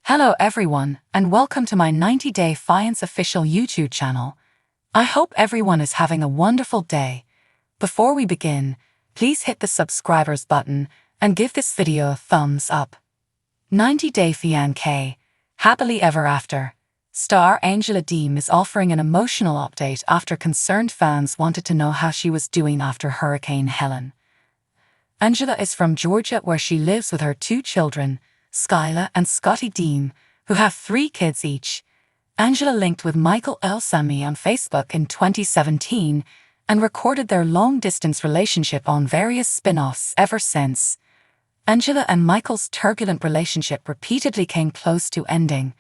Hello everyone, and welcome to my 90-day Fiance official YouTube channel. I hope everyone is having a wonderful day. Before we begin, please hit the subscribers button and give this video a thumbs up. 90-day Fiancé, happily ever after. Star Angela Deem is offering an emotional update after concerned fans wanted to know how she was doing after Hurricane Helen. Angela is from Georgia, where she lives with her two children, Skyla and Scotty Deem, who have 3 kids each. Angela linked with Michael Elsami on Facebook in 2017 and recorded their long-distance relationship on various spin-offs ever since. Angela and Michael's turbulent relationship repeatedly came close to ending,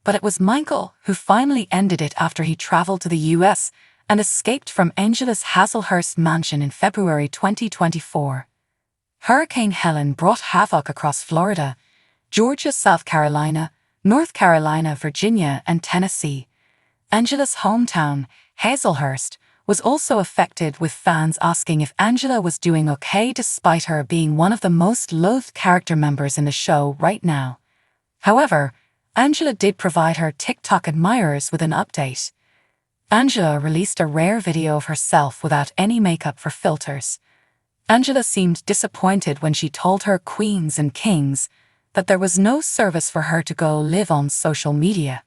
but it was Michael who finally ended it after he traveled to the US and escaped from Angela's Hazelhurst mansion in February 2024. Hurricane Helen brought havoc across Florida, Georgia, South Carolina, North Carolina, Virginia, and Tennessee. Angela's hometown, Hazelhurst, was also affected, with fans asking if Angela was doing okay despite her being one of the most loathed character members in the show right now. However, Angela did provide her TikTok admirers with an update. Angela released a rare video of herself without any makeup for filters. Angela seemed disappointed when she told her queens and kings that there was no service for her to go live on social media.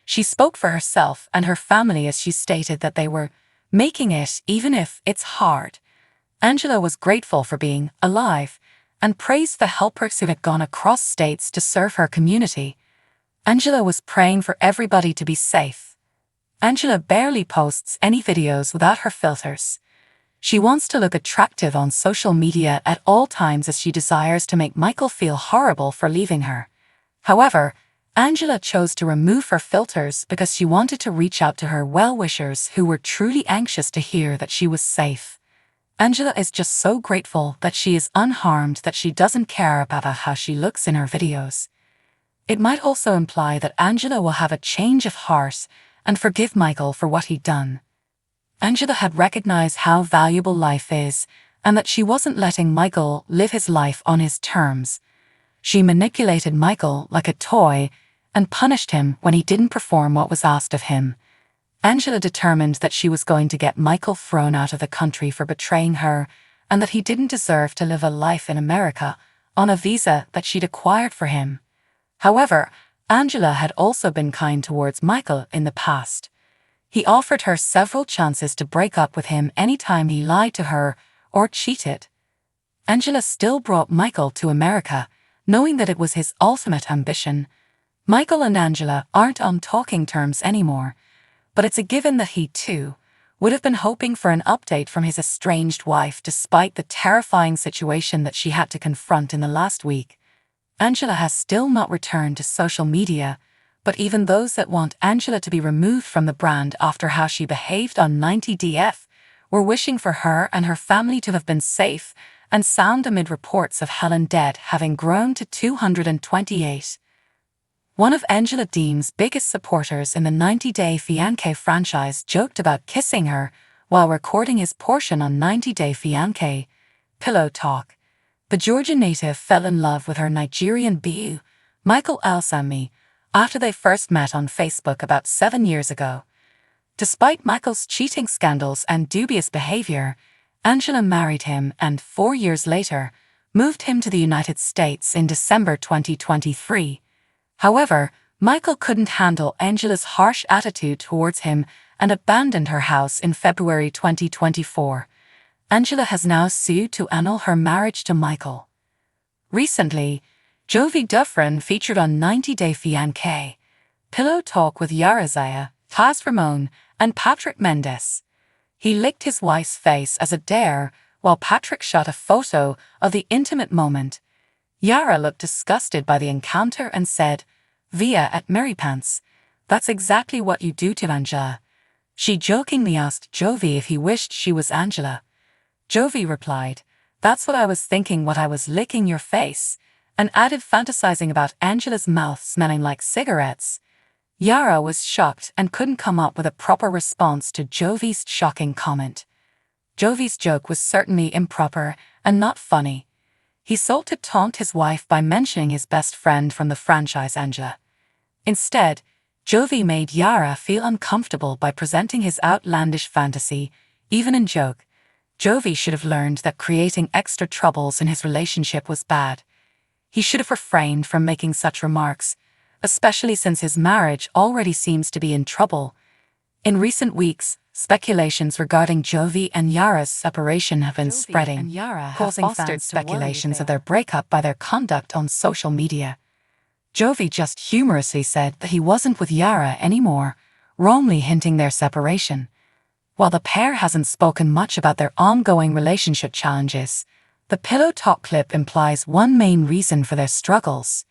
She spoke for herself and her family as she stated that they were making it even if it's hard. Angela was grateful for being alive and praised the helpers who had gone across states to serve her community. Angela was praying for everybody to be safe. Angela barely posts any videos without her filters. She wants to look attractive on social media at all times, as she desires to make Michael feel horrible for leaving her. However, Angela chose to remove her filters because she wanted to reach out to her well-wishers who were truly anxious to hear that she was safe. Angela is just so grateful that she is unharmed that she doesn't care about how she looks in her videos. It might also imply that Angela will have a change of heart and forgive Michael for what he'd done. Angela had recognized how valuable life is and that she wasn't letting Michael live his life on his terms. She manipulated Michael like a toy and punished him when he didn't perform what was asked of him. Angela determined that she was going to get Michael thrown out of the country for betraying her and that he didn't deserve to live a life in America on a visa that she'd acquired for him. However, Angela had also been kind towards Michael in the past. He offered her several chances to break up with him anytime he lied to her or cheated. Angela still brought Michael to America, knowing that it was his ultimate ambition. Michael and Angela aren't on talking terms anymore, but it's a given that he, too, would have been hoping for an update from his estranged wife despite the terrifying situation that she had to confront in the last week. Angela has still not returned to social media, but even those that want Angela to be removed from the brand after how she behaved on 90DF were wishing for her and her family to have been safe and sound amid reports of Helen dead having grown to 228. One of Angela Deem's biggest supporters in the 90-day Fiancé franchise joked about kissing her while recording his portion on 90-day Fiancé. Pillow Talk. The Georgian native fell in love with her Nigerian beau, Michael Elsami, after they first met on Facebook about 7 years ago. Despite Michael's cheating scandals and dubious behavior, Angela married him and 4 years later moved him to the United States in December 2023. However, Michael couldn't handle Angela's harsh attitude towards him and abandoned her house in February 2024. Angela has now sued to annul her marriage to Michael. Recently, Jovi Dufresne featured on 90-day Fiancé. Pillow Talk with Yara Zaya, Taz Ramon, and Patrick Mendes. He licked his wife's face as a dare, while Patrick shot a photo of the intimate moment. Yara looked disgusted by the encounter and said, via @MaryPants, "That's exactly what you do to Angela." She jokingly asked Jovi if he wished she was Angela. Jovi replied, "That's what I was thinking when I was licking your face," and added, fantasizing about Angela's mouth smelling like cigarettes. Yara was shocked and couldn't come up with a proper response to Jovi's shocking comment. Jovi's joke was certainly improper and not funny. He sought to taunt his wife by mentioning his best friend from the franchise, Angela. Instead, Jovi made Yara feel uncomfortable by presenting his outlandish fantasy, even in joke. Jovi should have learned that creating extra troubles in his relationship was bad. He should have refrained from making such remarks, especially since his marriage already seems to be in trouble. In recent weeks, speculations regarding Jovi and Yara's separation have been spreading, causing fans speculations of their breakup by their conduct on social media. Jovi just humorously said that he wasn't with Yara anymore, wrongly hinting their separation. While the pair hasn't spoken much about their ongoing relationship challenges, the Pillow Talk clip implies one main reason for their struggles.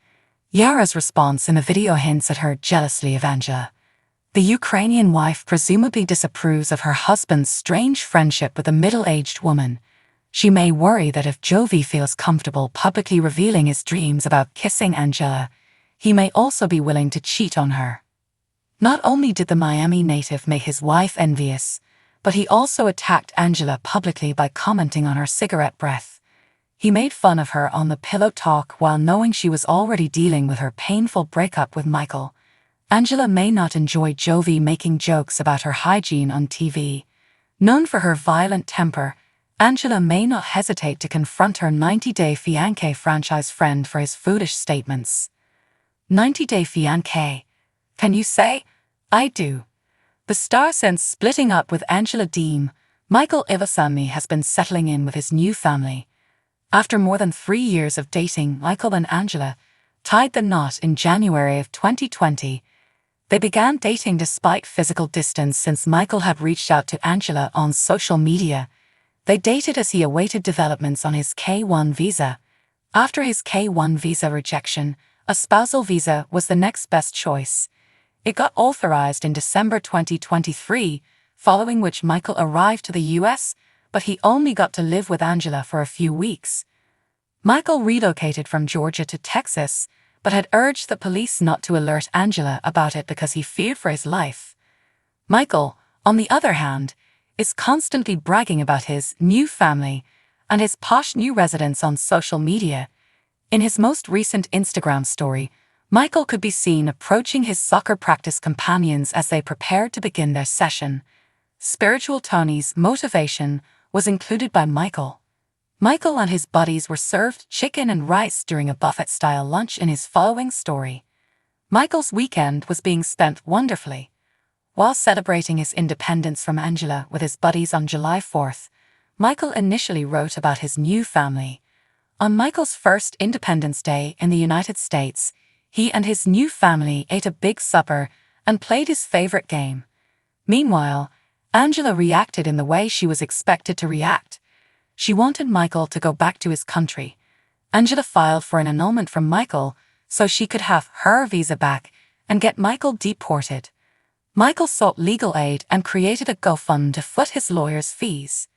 Yara's response in the video hints at her jealousy of Angela. The Ukrainian wife presumably disapproves of her husband's strange friendship with a middle-aged woman. She may worry that if Jovi feels comfortable publicly revealing his dreams about kissing Angela, he may also be willing to cheat on her. Not only did the Miami native make his wife envious, but he also attacked Angela publicly by commenting on her cigarette breath. He made fun of her on the Pillow Talk while knowing she was already dealing with her painful breakup with Michael. Angela may not enjoy Jovi making jokes about her hygiene on TV. Known for her violent temper, Angela may not hesitate to confront her 90-Day Fiancé franchise friend for his foolish statements. 90-Day Fiancé. Can you say, I do? The star since splitting up with Angela Deem, Michael Ivasamy has been settling in with his new family. After more than 3 years of dating, Michael and Angela tied the knot in January of 2020. They began dating despite physical distance since Michael had reached out to Angela on social media. They dated as he awaited developments on his K-1 visa. After his K-1 visa rejection, a spousal visa was the next best choice. It got authorized in December 2023, following which Michael arrived to the US, but he only got to live with Angela for a few weeks. Michael relocated from Georgia to Texas, but had urged the police not to alert Angela about it because he feared for his life. Michael, on the other hand, is constantly bragging about his new family and his posh new residence on social media. In his most recent Instagram story, Michael could be seen approaching his soccer practice companions as they prepared to begin their session. Spiritual Tony's motivation was included by Michael. Michael and his buddies were served chicken and rice during a buffet-style lunch in his following story. Michael's weekend was being spent wonderfully. While celebrating his independence from Angela with his buddies on July 4th, Michael initially wrote about his new family. On Michael's first Independence Day in the United States, he and his new family ate a big supper and played his favorite game. Meanwhile, Angela reacted in the way she was expected to react. She wanted Michael to go back to his country. Angela filed for an annulment from Michael so she could have her visa back and get Michael deported. Michael sought legal aid and created a GoFund to foot his lawyer's fees.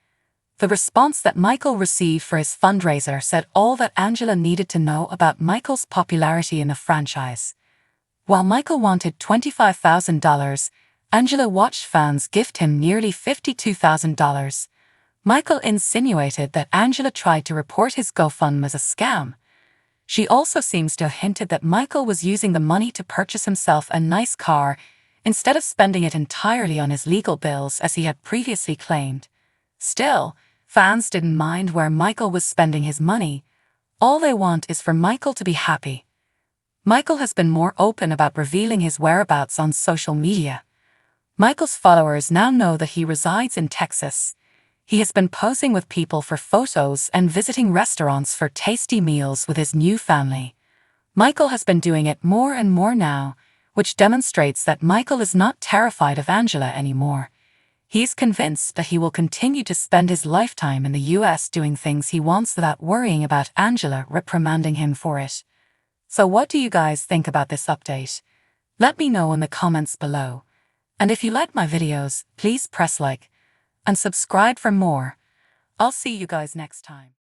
The response that Michael received for his fundraiser said all that Angela needed to know about Michael's popularity in the franchise. While Michael wanted $25,000, Angela watched fans gift him nearly $52,000. Michael insinuated that Angela tried to report his GoFundMe as a scam. She also seems to have hinted that Michael was using the money to purchase himself a nice car instead of spending it entirely on his legal bills as he had previously claimed. Still, fans didn't mind where Michael was spending his money. All they want is for Michael to be happy. Michael has been more open about revealing his whereabouts on social media. Michael's followers now know that he resides in Texas. He has been posing with people for photos and visiting restaurants for tasty meals with his new family. Michael has been doing it more and more now, which demonstrates that Michael is not terrified of Angela anymore. He's convinced that he will continue to spend his lifetime in the US doing things he wants without worrying about Angela reprimanding him for it. So what do you guys think about this update? Let me know in the comments below. And if you like my videos, please press like and subscribe for more. I'll see you guys next time.